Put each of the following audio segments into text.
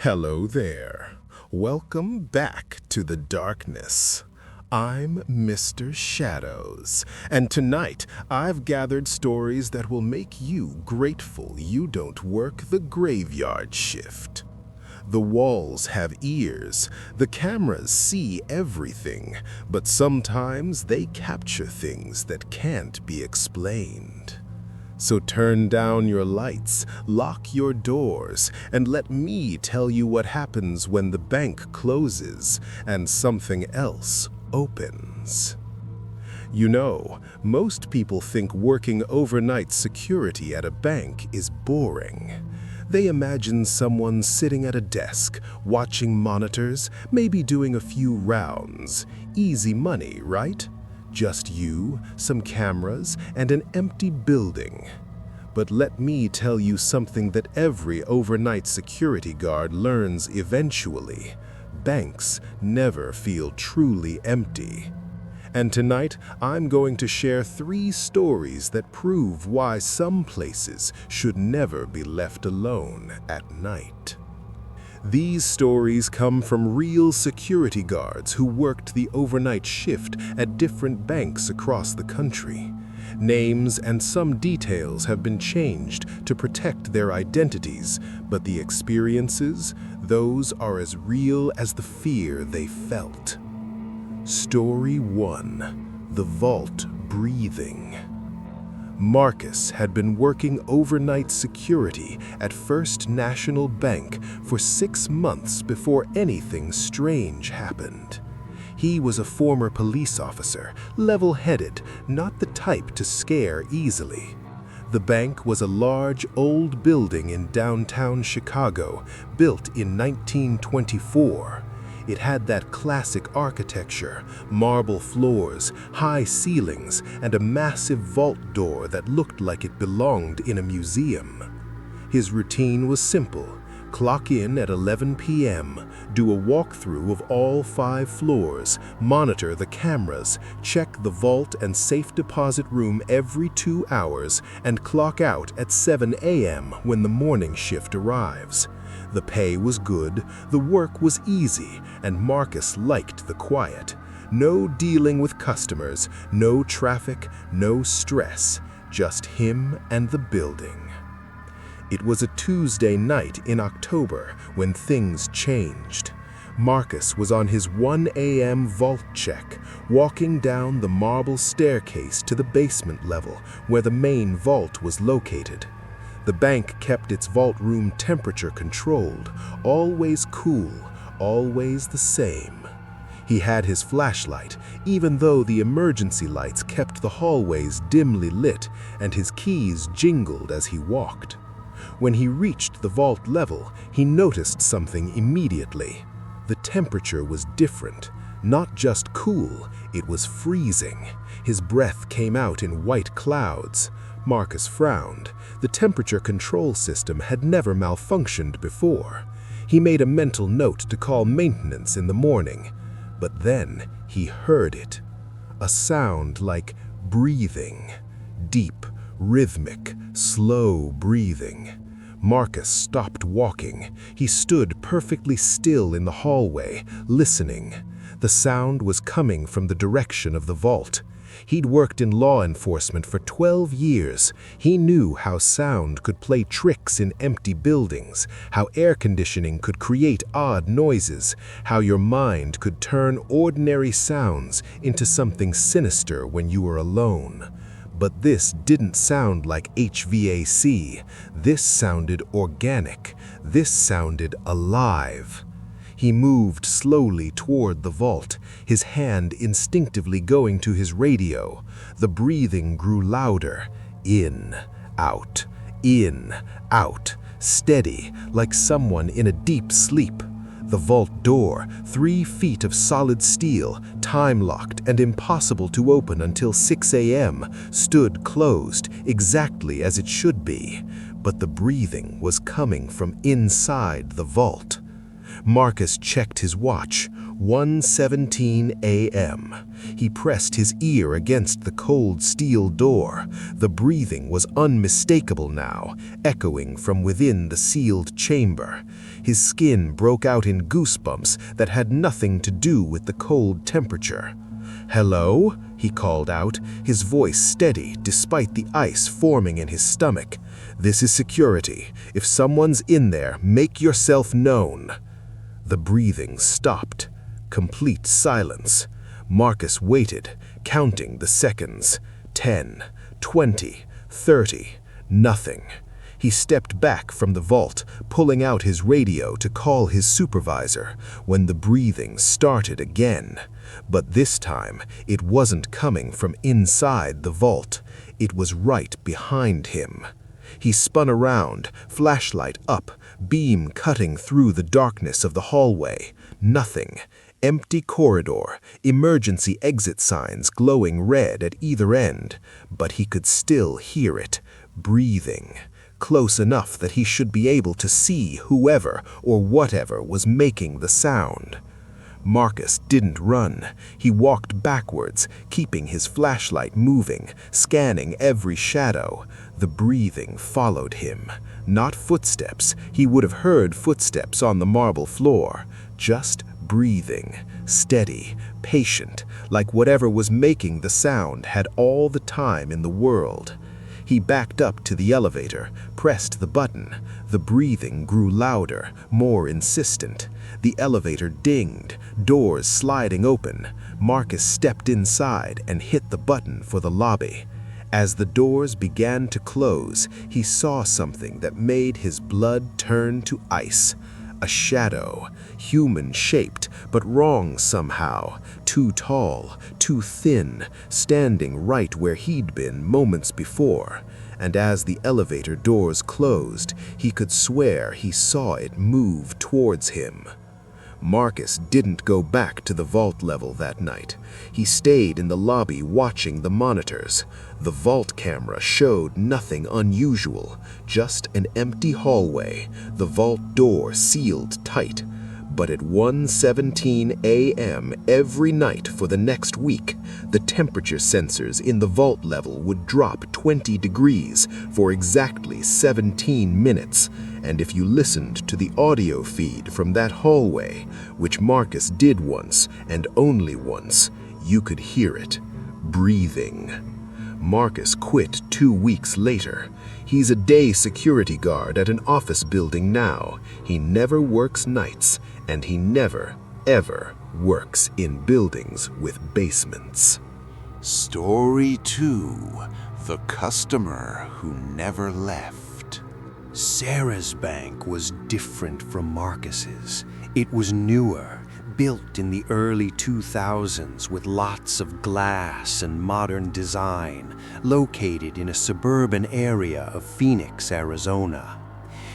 Hello there. Welcome back to the darkness. I'm Mr. Shadows, and tonight I've gathered stories that will make you grateful you don't work the graveyard shift. The walls have ears, the cameras see everything, but sometimes they capture things that can't be explained. So turn down your lights, lock your doors, and let me tell you what happens when the bank closes and something else opens. You know, most people think working overnight security at a bank is boring. They imagine someone sitting at a desk, watching monitors, maybe doing a few rounds. Easy money, right? Just you, some cameras, and an empty building. But let me tell you something that every overnight security guard learns eventually. Banks never feel truly empty. And tonight, I'm going to share 3 stories that prove why some places should never be left alone at night. These stories come from real security guards who worked the overnight shift at different banks across the country. Names and some details have been changed to protect their identities, but the experiences, those are as real as the fear they felt. Story 1. The Vault Breathing. Marcus had been working overnight security at First National Bank for 6 months before anything strange happened. He was a former police officer, level-headed, not the type to scare easily. The bank was a large, old building in downtown Chicago, built in 1924. It had that classic architecture, marble floors, high ceilings, and a massive vault door that looked like it belonged in a museum. His routine was simple: clock in at 11 p.m., do a walkthrough of all 5 floors, monitor the cameras, check the vault and safe deposit room every 2 hours, and clock out at 7 a.m. when the morning shift arrives. The pay was good, the work was easy, and Marcus liked the quiet. No dealing with customers, no traffic, no stress, just him and the building. It was a Tuesday night in October when things changed. Marcus was on his 1 a.m. vault check, walking down the marble staircase to the basement level where the main vault was located. The bank kept its vault room temperature controlled, always cool, always the same. He had his flashlight, even though the emergency lights kept the hallways dimly lit, and his keys jingled as he walked. When he reached the vault level, he noticed something immediately. The temperature was different. Not just cool, it was freezing. His breath came out in white clouds. Marcus frowned. The temperature control system had never malfunctioned before. He made a mental note to call maintenance in the morning. But then he heard it. A sound like breathing. Deep, rhythmic, slow breathing. Marcus stopped walking. He stood perfectly still in the hallway, listening. The sound was coming from the direction of the vault. He'd worked in law enforcement for 12 years. He knew how sound could play tricks in empty buildings, how air conditioning could create odd noises, how your mind could turn ordinary sounds into something sinister when you were alone. But this didn't sound like HVAC. This sounded organic. This sounded alive. He moved slowly toward the vault, his hand instinctively going to his radio. The breathing grew louder. In, out, steady, like someone in a deep sleep. The vault door, 3 feet of solid steel, time-locked and impossible to open until 6 a.m., stood closed, exactly as it should be. But the breathing was coming from inside the vault. Marcus checked his watch. 1:17 a.m. He pressed his ear against the cold steel door. The breathing was unmistakable now, echoing from within the sealed chamber. His skin broke out in goosebumps that had nothing to do with the cold temperature. "Hello?" he called out, his voice steady despite the ice forming in his stomach. "This is security. If someone's in there, make yourself known." The breathing stopped. Complete silence. Marcus waited, counting the seconds. 10, 20, 30. Nothing. He stepped back from the vault, pulling out his radio to call his supervisor, when the breathing started again. But this time, it wasn't coming from inside the vault. It was right behind him. He spun around, flashlight up, beam cutting through the darkness of the hallway. Nothing. Empty corridor, emergency exit signs glowing red at either end. But he could still hear it, breathing. Close enough that he should be able to see whoever or whatever was making the sound. Marcus didn't run. He walked backwards, keeping his flashlight moving, scanning every shadow. The breathing followed him. Not footsteps. He would have heard footsteps on the marble floor. Just breathing, steady, patient, like whatever was making the sound had all the time in the world. He backed up to the elevator, pressed the button. The breathing grew louder, more insistent. The elevator dinged, doors sliding open. Marcus stepped inside and hit the button for the lobby. As the doors began to close, he saw something that made his blood turn to ice. A shadow, human-shaped, but wrong somehow, too tall, too thin, standing right where he'd been moments before. And as the elevator doors closed, he could swear he saw it move towards him. Marcus didn't go back to the vault level that night. He stayed in the lobby watching the monitors. The vault camera showed nothing unusual, just an empty hallway, the vault door sealed tight. But at 1:17 a.m. every night for the next week, the temperature sensors in the vault level would drop 20 degrees for exactly 17 minutes. And if you listened to the audio feed from that hallway, which Marcus did once and only once, you could hear it, breathing. Marcus quit 2 weeks later. He's a day security guard at an office building now. He never works nights, and he never, ever works in buildings with basements. Story 2. The Customer Who Never Left. Sarah's bank was different from Marcus's. It was newer, built in the early 2000s with lots of glass and modern design, located in a suburban area of Phoenix, Arizona.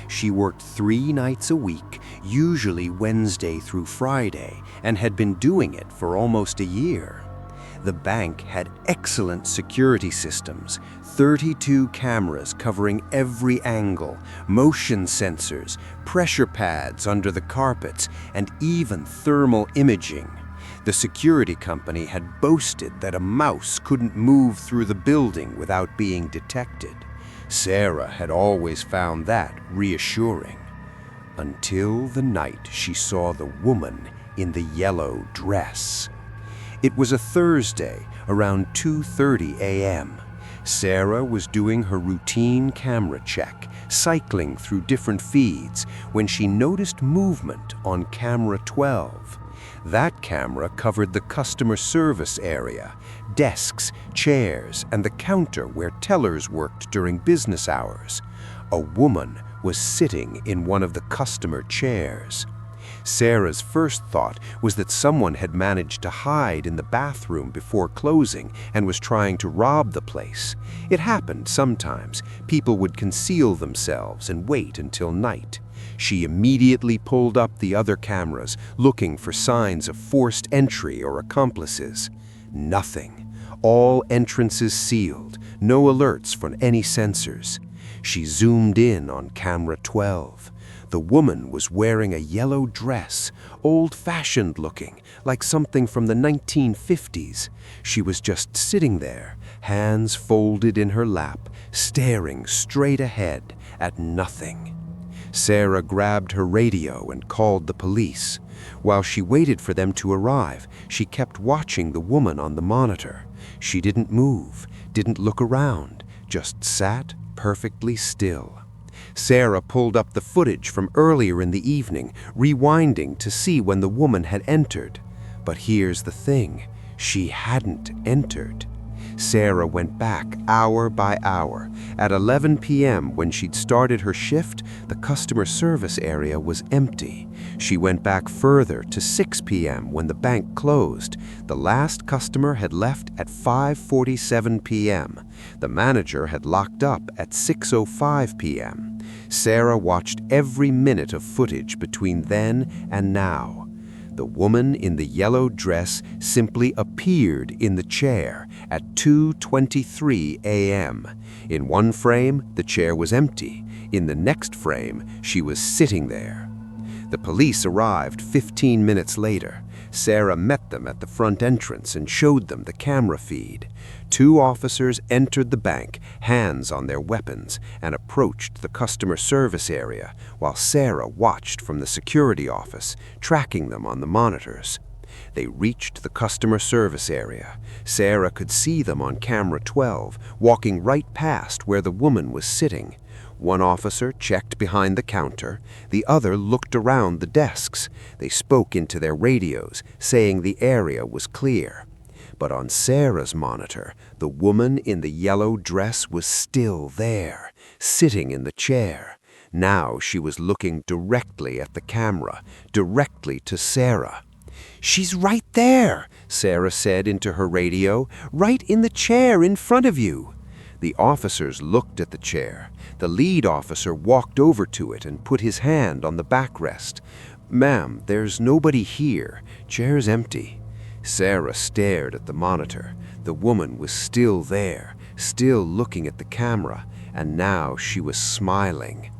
She worked 3 nights a week, usually Wednesday through Friday, and had been doing it for almost a year. The bank had excellent security systems, 32 cameras covering every angle, motion sensors, pressure pads under the carpets, and even thermal imaging. The security company had boasted that a mouse couldn't move through the building without being detected. Sarah had always found that reassuring. Until the night she saw the woman in the yellow dress. It was a Thursday, around 2:30 a.m. Sarah was doing her routine camera check, cycling through different feeds, when she noticed movement on camera 12. That camera covered the customer service area, desks, chairs, and the counter where tellers worked during business hours. A woman was sitting in one of the customer chairs. Sarah's first thought was that someone had managed to hide in the bathroom before closing and was trying to rob the place. It happened sometimes. People would conceal themselves and wait until night. She immediately pulled up the other cameras, looking for signs of forced entry or accomplices. Nothing. All entrances sealed, no alerts from any sensors. She zoomed in on camera 12. The woman was wearing a yellow dress, old-fashioned looking, like something from the 1950s. She was just sitting there, hands folded in her lap, staring straight ahead at nothing. Sarah grabbed her radio and called the police. While she waited for them to arrive, she kept watching the woman on the monitor. She didn't move, didn't look around, just sat perfectly still. Sarah pulled up the footage from earlier in the evening, rewinding to see when the woman had entered. But here's the thing, she hadn't entered. Sarah went back hour by hour. At 11 p.m., when she'd started her shift, the customer service area was empty. She went back further to 6 p.m. when the bank closed. The last customer had left at 5:47 p.m. The manager had locked up at 6:05 p.m. Sarah watched every minute of footage between then and now. The woman in the yellow dress simply appeared in the chair at 2:23 a.m. In one frame, the chair was empty. In the next frame, she was sitting there. The police arrived 15 minutes later. Sarah met them at the front entrance and showed them the camera feed. 2 officers entered the bank, hands on their weapons, and approached the customer service area, while Sarah watched from the security office, tracking them on the monitors. They reached the customer service area. Sarah could see them on camera 12, walking right past where the woman was sitting. One officer checked behind the counter. The other looked around the desks. They spoke into their radios, saying the area was clear. But on Sarah's monitor, the woman in the yellow dress was still there, sitting in the chair. Now she was looking directly at the camera, directly to Sarah. "She's right there," Sarah said into her radio, "right in the chair in front of you." The officers looked at the chair. The lead officer walked over to it and put his hand on the backrest. "Ma'am, there's nobody here. Chair's empty." Sarah stared at the monitor. The woman was still there, still looking at the camera, and now she was smiling.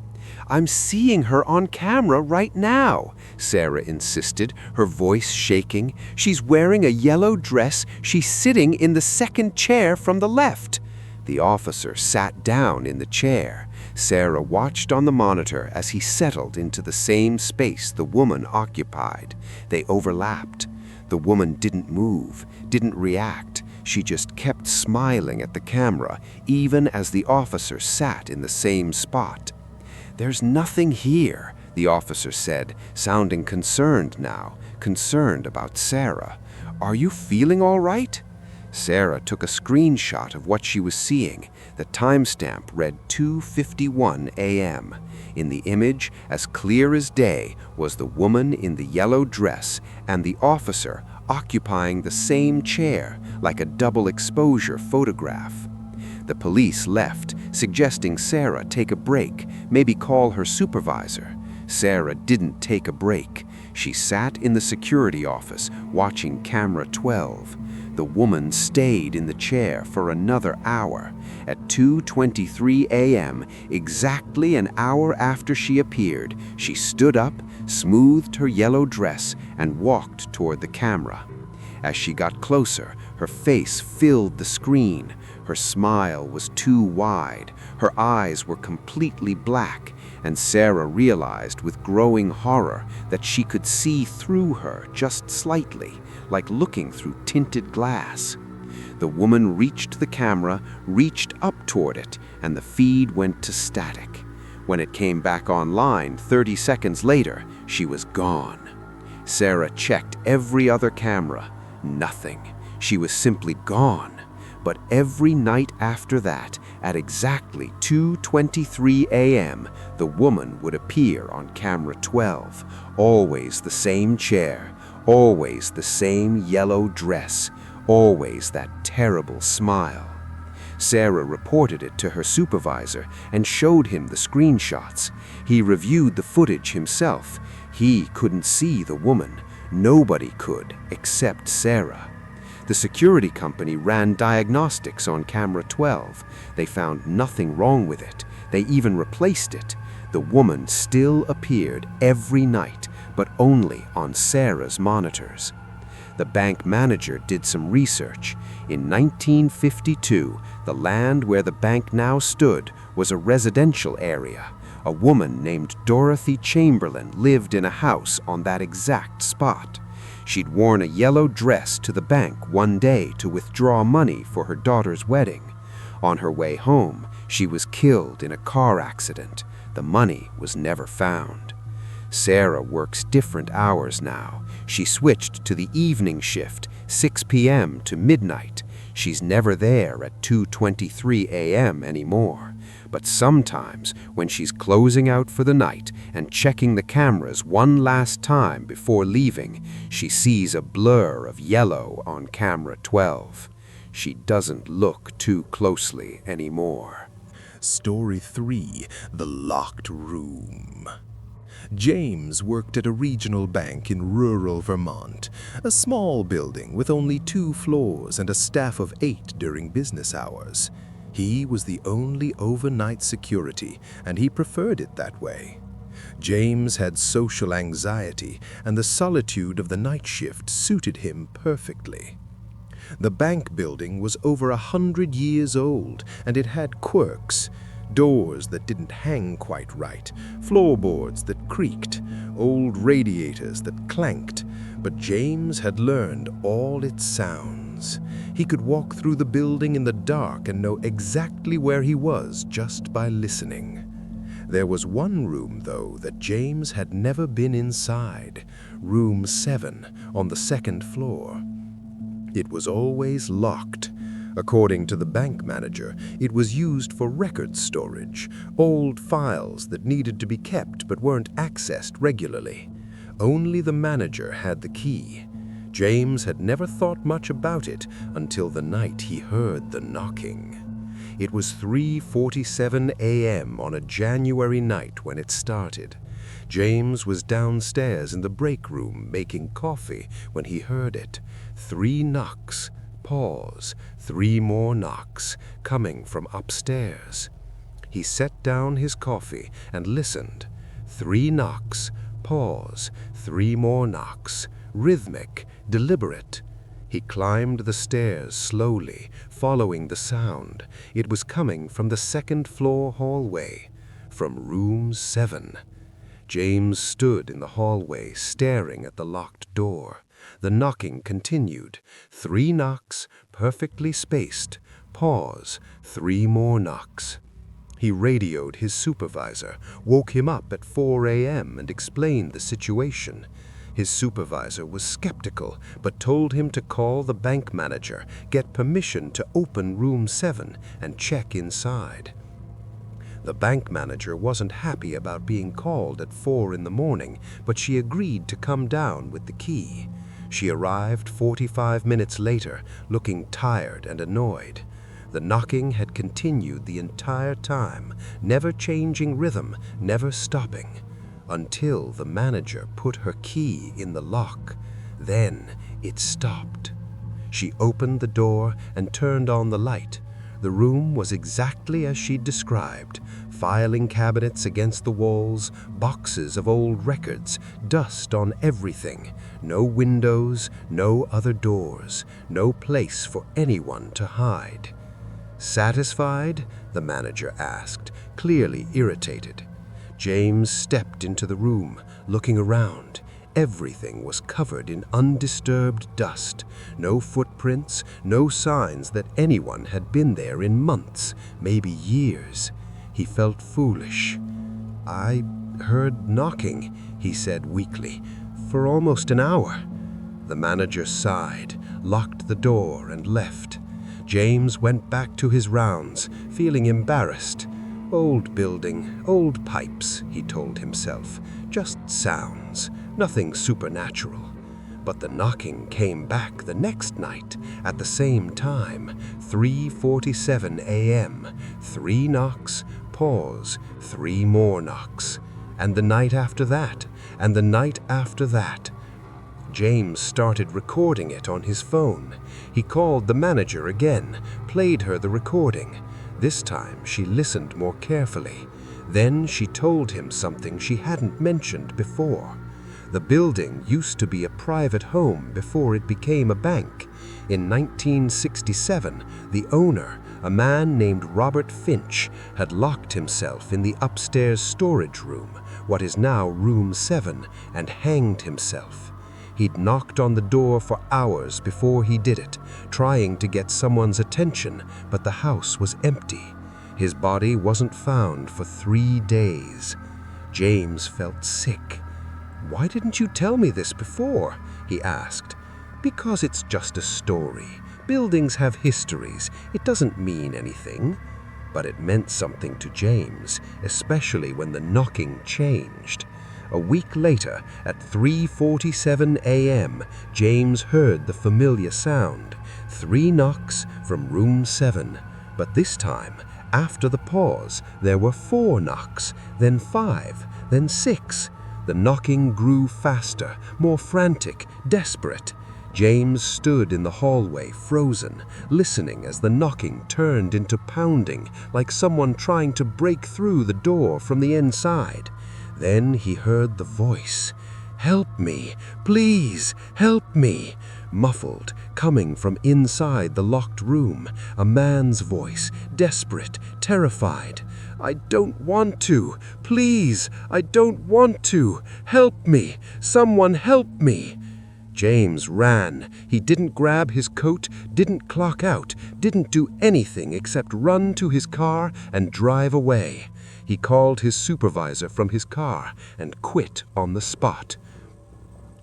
"I'm seeing her on camera right now," Sarah insisted, her voice shaking. "She's wearing a yellow dress. She's sitting in the second chair from the left." The officer sat down in the chair. Sarah watched on the monitor as he settled into the same space the woman occupied. They overlapped. The woman didn't move, didn't react. She just kept smiling at the camera, even as the officer sat in the same spot. "There's nothing here," the officer said, sounding concerned now, concerned about Sarah. "Are you feeling all right?" Sarah took a screenshot of what she was seeing. The timestamp read 2:51 a.m. In the image, as clear as day, was the woman in the yellow dress and the officer occupying the same chair, like a double exposure photograph. The police left, suggesting Sarah take a break, maybe call her supervisor. Sarah didn't take a break. She sat in the security office, watching camera 12. The woman stayed in the chair for another hour. At 2:23 a.m., exactly an hour after she appeared, she stood up, smoothed her yellow dress, and walked toward the camera. As she got closer, her face filled the screen. Her smile was too wide. Her eyes were completely black, and Sarah realized with growing horror that she could see through her just slightly, like looking through tinted glass. The woman reached the camera, reached up toward it, and the feed went to static. When it came back online 30 seconds later, she was gone. Sarah checked every other camera. Nothing. She was simply gone. But every night after that, at exactly 2:23 a.m., the woman would appear on camera 12. Always the same chair, always the same yellow dress, always that terrible smile. Sarah reported it to her supervisor and showed him the screenshots. He reviewed the footage himself. He couldn't see the woman. Nobody could, except Sarah. The security company ran diagnostics on camera 12. They found nothing wrong with it. They even replaced it. The woman still appeared every night, but only on Sarah's monitors. The bank manager did some research. In 1952, the land where the bank now stood was a residential area. A woman named Dorothy Chamberlain lived in a house on that exact spot. She'd worn a yellow dress to the bank one day to withdraw money for her daughter's wedding. On her way home, she was killed in a car accident. The money was never found. Sarah works different hours now. She switched to the evening shift, 6 p.m. to midnight. She's never there at 2:23 a.m. anymore. But sometimes, when she's closing out for the night and checking the cameras one last time before leaving, she sees a blur of yellow on camera 12. She doesn't look too closely anymore. Story 3: The Locked Room. James worked at a regional bank in rural Vermont, a small building with only 2 floors and a staff of 8 during business hours. He was the only overnight security, and he preferred it that way. James had social anxiety, and the solitude of the night shift suited him perfectly. The bank building was over 100 years old, and it had quirks. Doors that didn't hang quite right, floorboards that creaked, old radiators that clanked, but James had learned all its sounds. He could walk through the building in the dark and know exactly where he was just by listening. There was one room, though, that James had never been inside, room 7 on the 2nd floor. It was always locked. According to the bank manager, it was used for record storage, old files that needed to be kept but weren't accessed regularly. Only the manager had the key. James had never thought much about it until the night he heard the knocking. It was 3:47 a.m. on a January night when it started. James was downstairs in the break room making coffee when he heard it. 3 knocks. Pause. 3 more knocks, coming from upstairs. He set down his coffee and listened. 3 knocks. Pause. 3 more knocks. Rhythmic, deliberate. He climbed the stairs slowly, following the sound. It was coming from the 2nd floor hallway, from room 7. James stood in the hallway, staring at the locked door. The knocking continued. 3 knocks, perfectly spaced. Pause. 3 more knocks. He radioed his supervisor, woke him up at 4 a.m. and explained the situation. His supervisor was skeptical, but told him to call the bank manager, get permission to open room 7, and check inside. The bank manager wasn't happy about being called at 4 in the morning, but she agreed to come down with the key. She arrived 45 minutes later, looking tired and annoyed. The knocking had continued the entire time, never changing rhythm, never stopping, until the manager put her key in the lock. Then it stopped. She opened the door and turned on the light. The room was exactly as she'd described. Filing cabinets against the walls, boxes of old records, dust on everything. No windows, no other doors, no place for anyone to hide. "Satisfied?" the manager asked, clearly irritated. James stepped into the room, looking around. Everything was covered in undisturbed dust. No footprints, no signs that anyone had been there in months, maybe years. He felt foolish. "I heard knocking," he said weakly, "for almost an hour." The manager sighed, locked the door, and left. James went back to his rounds, feeling embarrassed. "Old building, old pipes," he told himself. "Just sounds, nothing supernatural." But the knocking came back the next night at the same time, 3:47 a.m. 3 knocks, pause, 3 more knocks. And the night after that, and the night after that. James started recording it on his phone. He called the manager again, played her the recording. This time she listened more carefully. Then she told him something she hadn't mentioned before. The building used to be a private home before it became a bank. In 1967, the owner, a man named Robert Finch, had locked himself in the upstairs storage room, what is now Room 7, and hanged himself. He'd knocked on the door for hours before he did it, trying to get someone's attention, but the house was empty. His body wasn't found for 3 days. James felt sick. "Why didn't you tell me this before?" he asked. "Because it's just a story. Buildings have histories. It doesn't mean anything." But it meant something to James, especially when the knocking changed. A week later, at 3:47 a.m., James heard the familiar sound. 3 knocks from Room 7. But this time, after the pause, there were 4 knocks, then 5, then 6. The knocking grew faster, more frantic, desperate. James stood in the hallway, frozen, listening as the knocking turned into pounding, like someone trying to break through the door from the inside. Then he heard the voice. "Help me! Please, help me!" Muffled, coming from inside the locked room, a man's voice, desperate, terrified. "I don't want to! Please, I don't want to! Help me! Someone help me!" James ran. He didn't grab his coat, didn't clock out, didn't do anything except run to his car and drive away. He called his supervisor from his car and quit on the spot.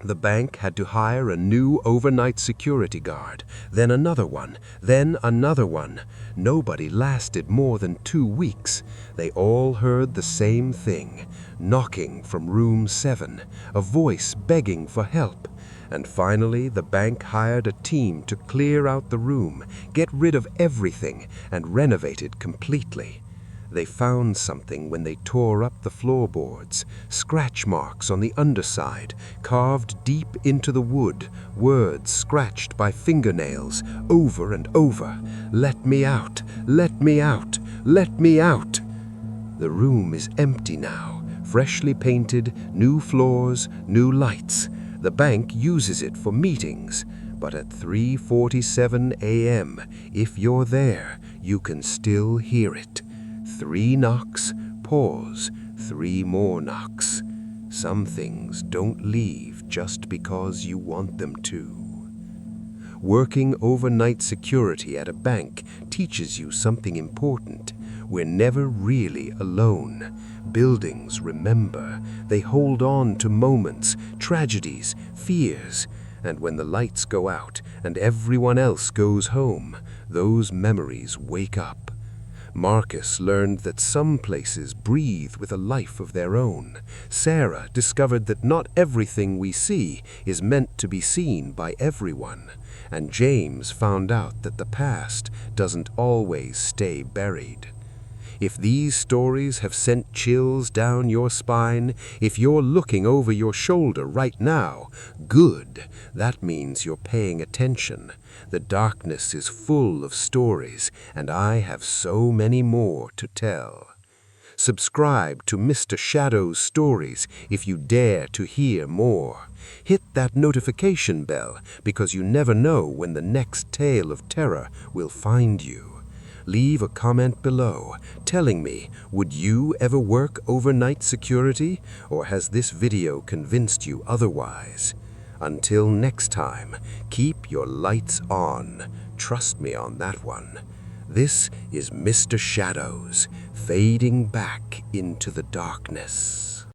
The bank had to hire a new overnight security guard, then another one, then another one. Nobody lasted more than 2 weeks. They all heard the same thing, knocking from Room 7, a voice begging for help. And finally, the bank hired a team to clear out the room, get rid of everything, and renovate it completely. They found something when they tore up the floorboards, scratch marks on the underside, carved deep into the wood, words scratched by fingernails, over and over. "Let me out! Let me out! Let me out!" The room is empty now, freshly painted, new floors, new lights. The bank uses it for meetings, but at 3:47 a.m., if you're there, you can still hear it. 3 knocks, pause, 3 more knocks. Some things don't leave just because you want them to. Working overnight security at a bank teaches you something important. We're never really alone. Buildings remember. They hold on to moments, tragedies, fears. And when the lights go out and everyone else goes home, those memories wake up. Marcus learned that some places breathe with a life of their own. Sarah discovered that not everything we see is meant to be seen by everyone. And James found out that the past doesn't always stay buried. If these stories have sent chills down your spine, if you're looking over your shoulder right now, good. That means you're paying attention. The darkness is full of stories, and I have so many more to tell. Subscribe to Mr. Shadow's Stories if you dare to hear more. Hit that notification bell because you never know when the next tale of terror will find you. Leave a comment below telling me, would you ever work overnight security, or has this video convinced you otherwise? Until next time, keep your lights on. Trust me on that one. This is Mr. Shadows, fading back into the darkness.